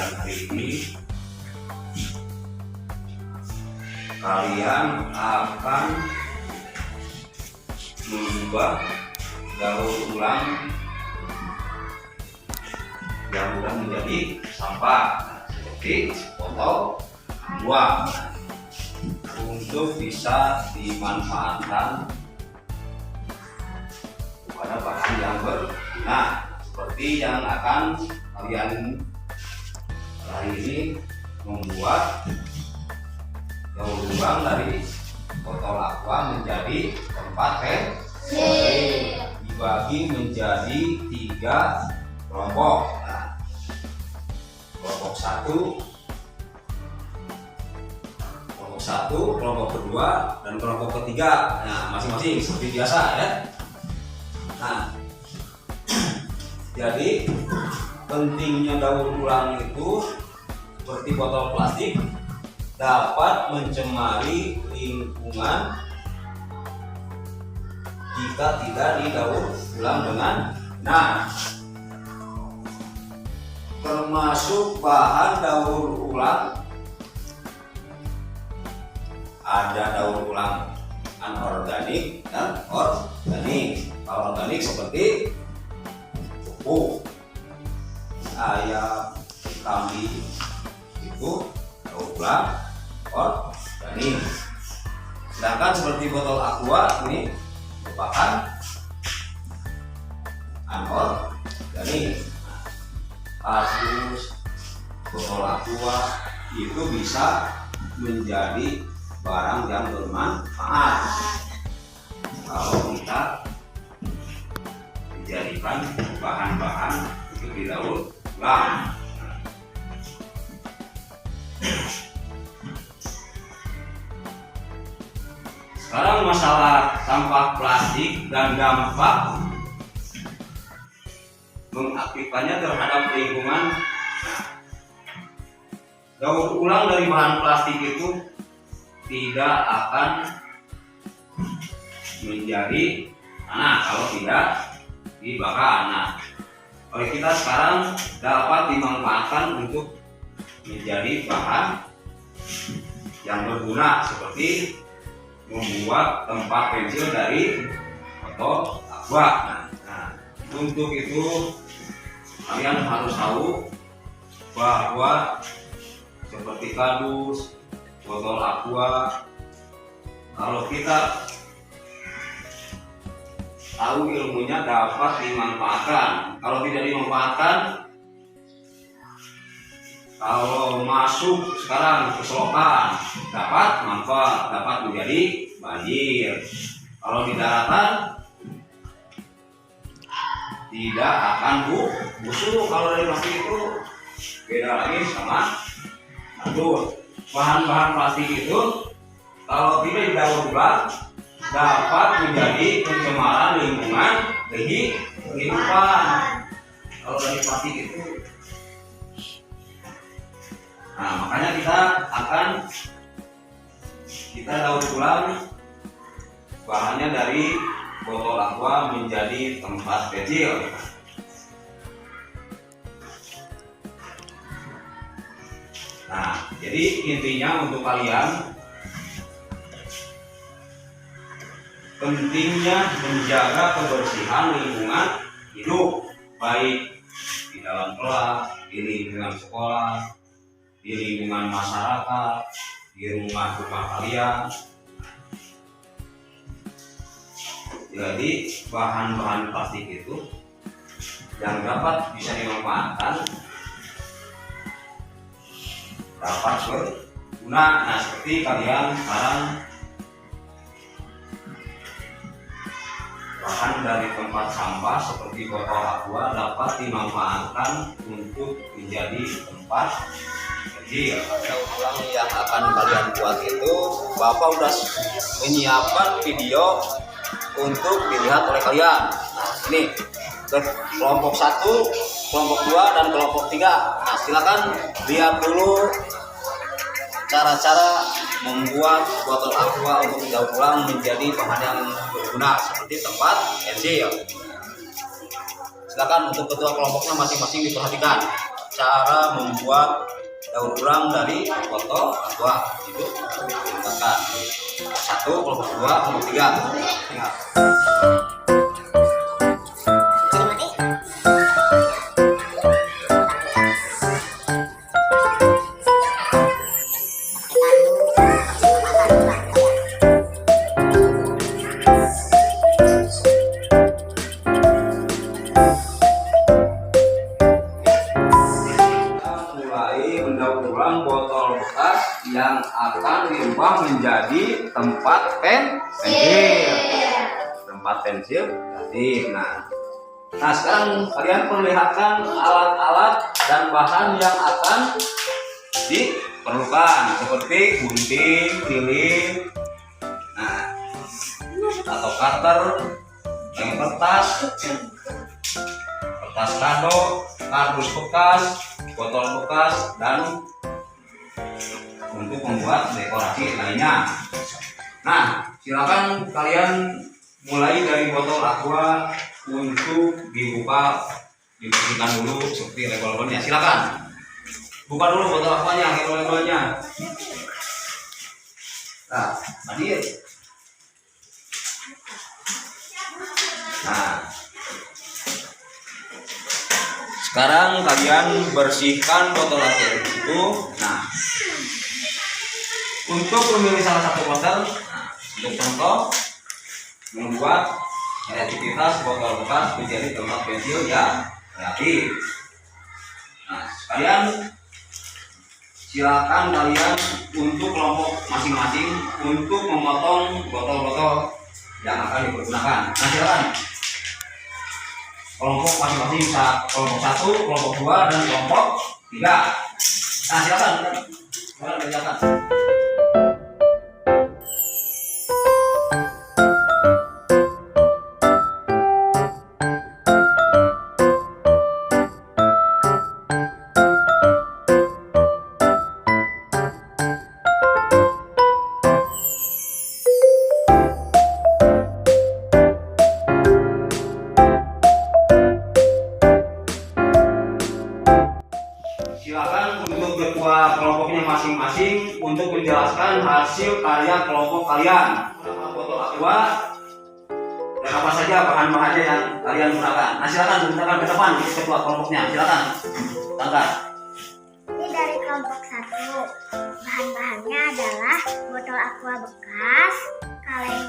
pelajaran hari ini kalian akan membuat daur ulang yang sudah menjadi sampah seperti botol buah untuk bisa dimanfaatkan pada bahan yang berguna seperti yang akan kalian hari ini membuat daur ulang dari botol aqua menjadi tempat dibagi menjadi 3 kelompok. Nah, kelompok satu, kelompok kedua, dan kelompok ketiga. Nah, masing-masing seperti biasa ya. Nah, jadi pentingnya daur ulang itu seperti botol plastik dapat mencemari lingkungan jika tidak didaur ulang dengan benar. Termasuk bahan daur ulang ada daur ulang anorganik dan organik. Kalau organik seperti pupuk, ayam, kambing itu daur ulang organik. Sedangkan seperti botol aqua ini merupakan anorganik. Kasus botol aqua itu bisa menjadi barang yang bermanfaat kalau kita dijadikan bahan-bahan untuk didaur ulang. Sekarang masalah sampah plastik dan dampak mengaktifkannya terhadap lingkungan. Daur ulang dari bahan plastik itu tidak akan menjadi tanah kalau tidak dibakar. Nah, oleh kita sekarang dapat dimanfaatkan untuk menjadi bahan yang berguna seperti membuat tempat pensil dari botol aqua. Nah, untuk itu kalian harus tahu bahwa seperti kardus, botol aqua, kalau kita tahu ilmunya dapat dimanfaatkan. Kalau tidak dimanfaatkan, kalau masuk sekarang ke selokan dapat manfaat, dapat menjadi banjir. Kalau di daratan tidak akan busuk. Kalau dari plastik itu beda lagi sama kardus. Bahan-bahan plastik itu kalau tidak didaur ulang dapat menjadi pencemaran lingkungan bagi kehidupan. Kalau dari plastik itu, nah makanya kita daur ulang bahannya dari botol aqua menjadi tempat kecil. Nah, jadi intinya untuk kalian pentingnya menjaga kebersihan lingkungan hidup, baik di dalam kelas, di lingkungan sekolah, di lingkungan masyarakat, di rumah-rumah kalian. Jadi bahan-bahan plastik itu yang dapat bisa dimanfaatkan dapat berguna. Nah, seperti kalian sekarang bahan dari tempat sampah seperti botol aqua dapat dimanfaatkan untuk menjadi tempat kecil. Daur ulang yang akan kalian buat itu Bapak udah menyiapkan video untuk dilihat oleh kalian. Nah, ini kelompok 1, kelompok 2, dan kelompok 3. Nah, silakan lihat dulu cara-cara membuat botol aqua untuk didaur ulang menjadi bahan yang berguna seperti tempat pensil. Silakan untuk ketua kelompoknya masing-masing diperhatikan. cara membuat daur ulang dari botol aqua. Itu gunakan 1, kelompok 2, kelompok 3. Ingat. Mendaur ulang botol bekas yang akan diubah menjadi tempat pensil. Nah, sekarang kalian perlihatkan alat-alat dan bahan yang akan diperlukan seperti gunting, lilin, atau cutter, kertas kado, kardus bekas, botol bekas, dan untuk membuat dekorasi lainnya. Nah, silakan kalian mulai dari botol aqua untuk dibersihkan dulu seperti label-labelnya. Silakan buka dulu botol aquanya, label-labelnya. Nah, hadir. Nah, sekarang kalian bersihkan botol aqua itu. Nah, untuk memilih salah satu botol, untuk contoh membuat kreativitas botol bekas menjadi tempat pensil yang kreatif. Nah, silakan kalian untuk kelompok masing-masing untuk memotong botol-botol yang akan dipergunakan. Nah, silakan kelompok masing-masing bisa kelompok 1, kelompok 2, dan kelompok 3. Nah, silakan kerjakan. Silakan untuk ketua kelompoknya masing-masing untuk menjelaskan hasil karya kelompok kalian. Botol aqua dan apa saja bahan-bahannya yang kalian gunakan. Nah, silakan gunakan ke depan ketua kelompoknya. Silakan angkat. Ini dari kelompok 1. Bahan-bahannya adalah botol aqua bekas, kaleng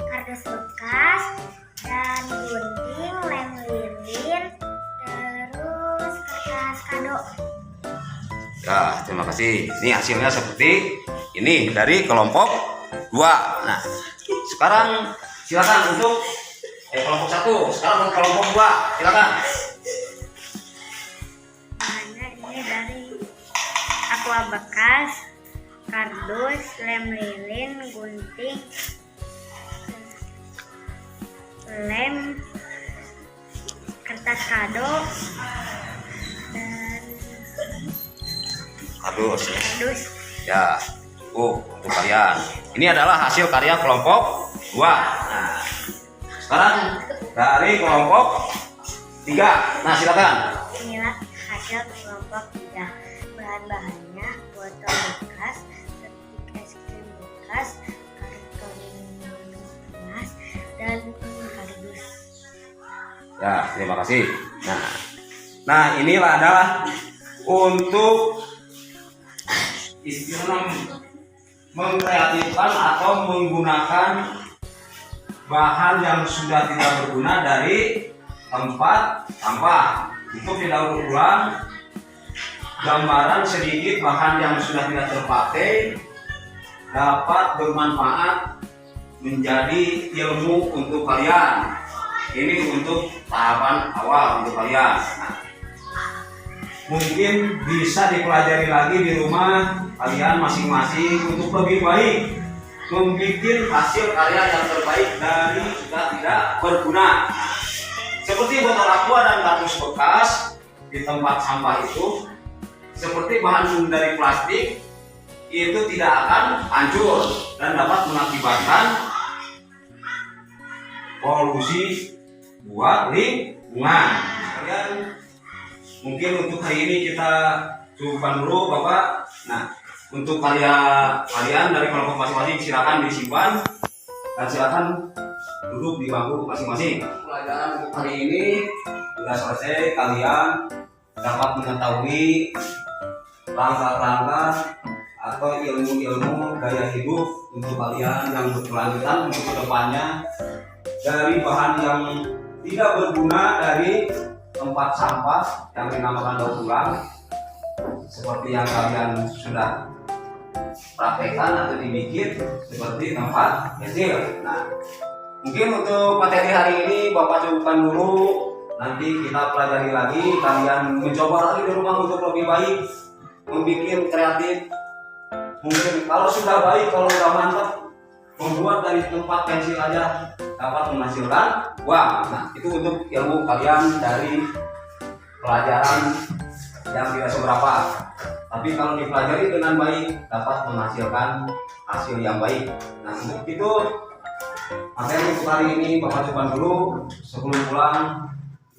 kardus bekas, dan gunting, lem lilin, terus kertas kado. Ya, terima kasih. Ini hasilnya seperti ini dari kelompok 2. Nah, sekarang silakan untuk kelompok 1. Sekarang untuk kelompok 2. Silakan. Bahannya ini dari aqua bekas, kardus, lem lilin, gunting, lem, kertas kado, dan Kardus. ya. Ya, untuk kalian. Ini adalah hasil karya kelompok 2. Nah, sekarang dari kelompok 3. Nah, silakan. Inilah hasil kelompok 3. Bahan-bahannya botol bekas, setik es krim bekas, karton gelas, dan kardus. Ya, terima kasih. Nah, inilah adalah untuk istilah mengkreatifkan atau menggunakan bahan yang sudah tidak berguna dari tempat sampah untuk didaur ulang. Gambaran sedikit bahan yang sudah tidak terpakai dapat bermanfaat menjadi ilmu untuk kalian. Ini untuk tahapan awal untuk kalian. Nah, mungkin bisa dipelajari lagi di rumah kalian masing-masing untuk lebih baik membuat hasil karya yang terbaik dari sudah tidak berguna. Seperti botol aqua dan kardus bekas di tempat sampah itu, seperti bahan dari plastik itu tidak akan hancur dan dapat mengakibatkan polusi buat lingkungan. Kalian mungkin untuk hari ini kita cukupkan dulu Bapak. Nah, untuk kalian dari kelompok masing-masing silakan disimpan dan silakan duduk di bangku masing-masing. Pelajaran untuk hari ini sudah selesai, kalian dapat mengetahui langkah-langkah atau ilmu-ilmu gaya hidup untuk kalian yang berkelanjutan untuk kedepannya dari bahan yang tidak berguna dari tempat sampah yang dinamakan daur ulang seperti yang kalian sudah praktekkan atau dibikin seperti tempat kecil. Nah, mungkin untuk materi hari ini Bapak cukupkan dulu, nanti kita pelajari lagi, kalian mencoba lagi di rumah untuk lebih baik, membuat kreatif. Mungkin kalau sudah baik, kalau sudah mantap, membuat dari tempat pensil aja dapat menghasilkan uang. Nah, itu untuk ilmu kalian dari pelajaran yang tidak seberapa, tapi kalau dipelajari dengan baik dapat menghasilkan hasil yang baik. Nah, untuk itu materi untuk hari ini Bapak coba dulu. Sebelum pulang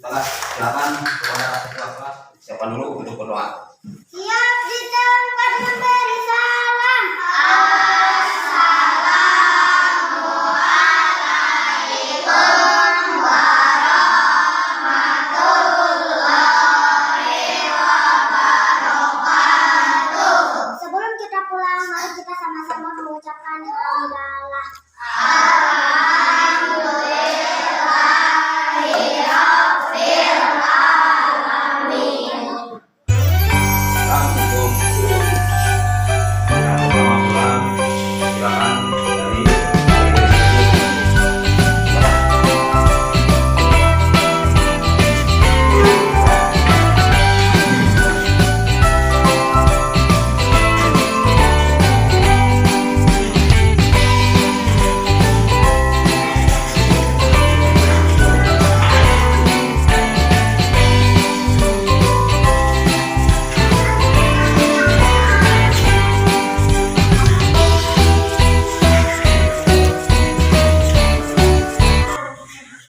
kita silakan kepada ketua kelas siapa dulu untuk berdoa. Siap di tempat memberi salam. Sebelum kita pulang, mari kita sama-sama mengucapkan hamdalah.